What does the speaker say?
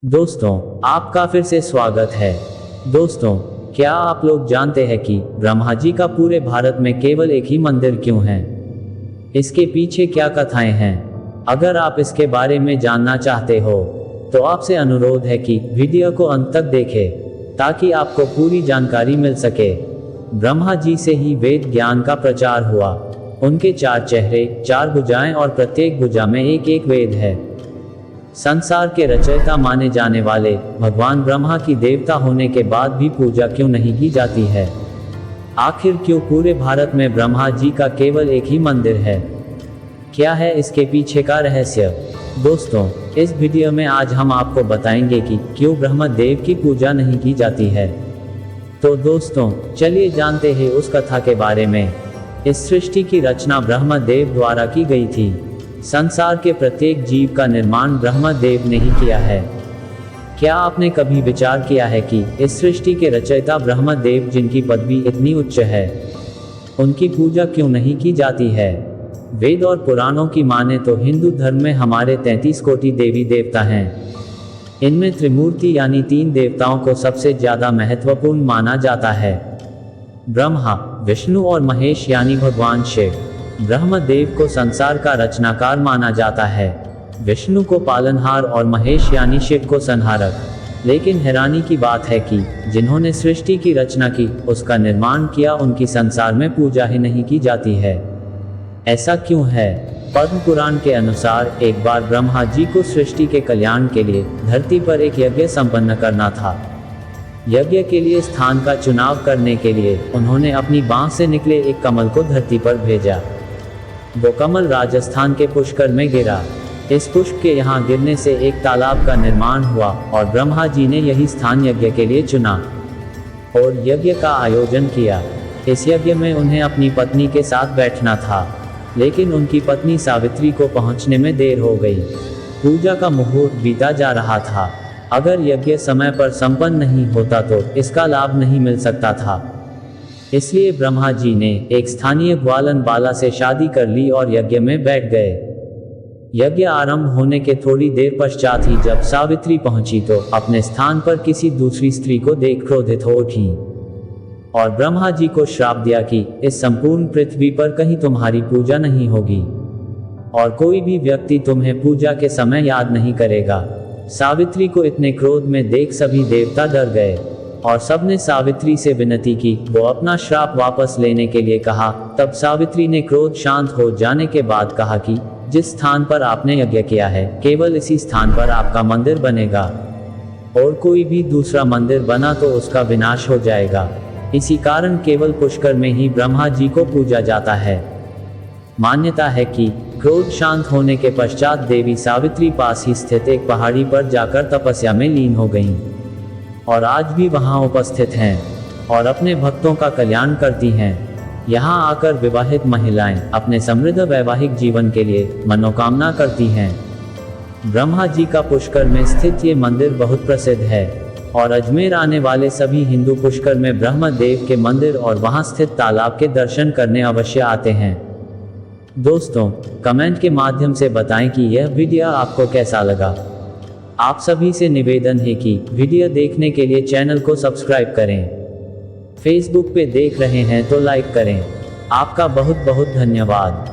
दोस्तों, आपका फिर से स्वागत है। दोस्तों, क्या आप लोग जानते हैं कि ब्रह्मा जी का पूरे भारत में केवल एक ही मंदिर क्यों है? इसके पीछे क्या कथाएं हैं? अगर आप इसके बारे में जानना चाहते हो तो आपसे अनुरोध है कि वीडियो को अंत तक देखें ताकि आपको पूरी जानकारी मिल सके। ब्रह्मा जी से ही वेद ज्ञान का प्रचार हुआ। उनके 4 चेहरे, 4 भुजाएं और प्रत्येक भुजा में एक एक वेद है। संसार के रचयिता माने जाने वाले भगवान ब्रह्मा की देवता होने के बाद भी पूजा क्यों नहीं की जाती है? आखिर क्यों पूरे भारत में ब्रह्मा जी का केवल एक ही मंदिर है? क्या है इसके पीछे का रहस्य? दोस्तों, इस वीडियो में आज हम आपको बताएंगे कि क्यों ब्रह्मदेव की पूजा नहीं की जाती है। तो दोस्तों, चलिए जानते हैं उस कथा के बारे में। इस सृष्टि की रचना ब्रह्मदेव द्वारा की गई थी। संसार के प्रत्येक जीव का निर्माण ब्रह्मदेव ने ही किया है। क्या आपने कभी विचार किया है कि इस सृष्टि के रचयिता ब्रह्मदेव, जिनकी पदवी इतनी उच्च है, उनकी पूजा क्यों नहीं की जाती है? वेद और पुराणों की माने तो हिंदू धर्म में हमारे 33 कोटि देवी देवता हैं। इनमें त्रिमूर्ति यानी 3 देवताओं को सबसे ज्यादा महत्वपूर्ण माना जाता है। ब्रह्मा, विष्णु और महेश यानी भगवान शिव। ब्रह्मदेव को संसार का रचनाकार माना जाता है, विष्णु को पालनहार और महेश यानी शिव को संहारक। लेकिन हैरानी की बात है कि जिन्होंने सृष्टि की रचना की, उसका निर्माण किया, उनकी संसार में पूजा ही नहीं की जाती है। ऐसा क्यों है? पद्म पुराण के अनुसार एक बार ब्रह्मा जी को सृष्टि के कल्याण के लिए धरती पर एक यज्ञ संपन्न करना था। यज्ञ के लिए स्थान का चुनाव करने के लिए उन्होंने अपनी बांह से निकले एक कमल को धरती पर भेजा। वो कमल राजस्थान के पुष्कर में गिरा। इस पुष्प के यहाँ गिरने से एक तालाब का निर्माण हुआ और ब्रह्मा जी ने यही स्थान यज्ञ के लिए चुना और यज्ञ का आयोजन किया। इस यज्ञ में उन्हें अपनी पत्नी के साथ बैठना था, लेकिन उनकी पत्नी सावित्री को पहुंचने में देर हो गई। पूजा का मुहूर्त बीता जा रहा था। अगर यज्ञ समय पर संपन्न नहीं होता तो इसका लाभ नहीं मिल सकता था। इसलिए ब्रह्मा जी ने एक स्थानीय ग्वालन बाला से शादी कर ली और यज्ञ में बैठ गए। यज्ञ आरंभ होने के थोड़ी देर पश्चात ही जब सावित्री पहुंची तो अपने स्थान पर किसी दूसरी स्त्री को देख क्रोधित हो उठी और ब्रह्मा जी को श्राप दिया कि इस संपूर्ण पृथ्वी पर कहीं तुम्हारी पूजा नहीं होगी और कोई भी व्यक्ति तुम्हें पूजा के समय याद नहीं करेगा। सावित्री को इतने क्रोध में देख सभी देवता डर गए और सबने सावित्री से विनती की। वो अपना श्राप वापस लेने के लिए कहा। तब सावित्री ने क्रोध शांत हो जाने के बाद कहा कि जिस स्थान पर आपने यज्ञ किया है, केवल इसी स्थान पर आपका मंदिर बनेगा और कोई भी दूसरा मंदिर बना तो उसका विनाश हो जाएगा। इसी कारण केवल पुष्कर में ही ब्रह्मा जी को पूजा जाता है। मान्यता है कि क्रोध शांत होने के पश्चात देवी सावित्री पास ही स्थित एक पहाड़ी पर जाकर तपस्या में लीन हो गईं और आज भी वहां उपस्थित हैं और अपने भक्तों का कल्याण करती हैं। यहां आकर विवाहित महिलाएं अपने समृद्ध वैवाहिक जीवन के लिए मनोकामना करती हैं। ब्रह्मा जी का पुष्कर में स्थित ये मंदिर बहुत प्रसिद्ध है और अजमेर आने वाले सभी हिंदू पुष्कर में ब्रह्मदेव के मंदिर और वहां स्थित तालाब के दर्शन करने अवश्य आते हैं। दोस्तों, कमेंट के माध्यम से बताएं कि यह वीडियो आपको कैसा लगा। आप सभी से निवेदन है कि वीडियो देखने के लिए चैनल को सब्सक्राइब करें। फेसबुक पे देख रहे हैं तो लाइक करें। आपका बहुत बहुत धन्यवाद।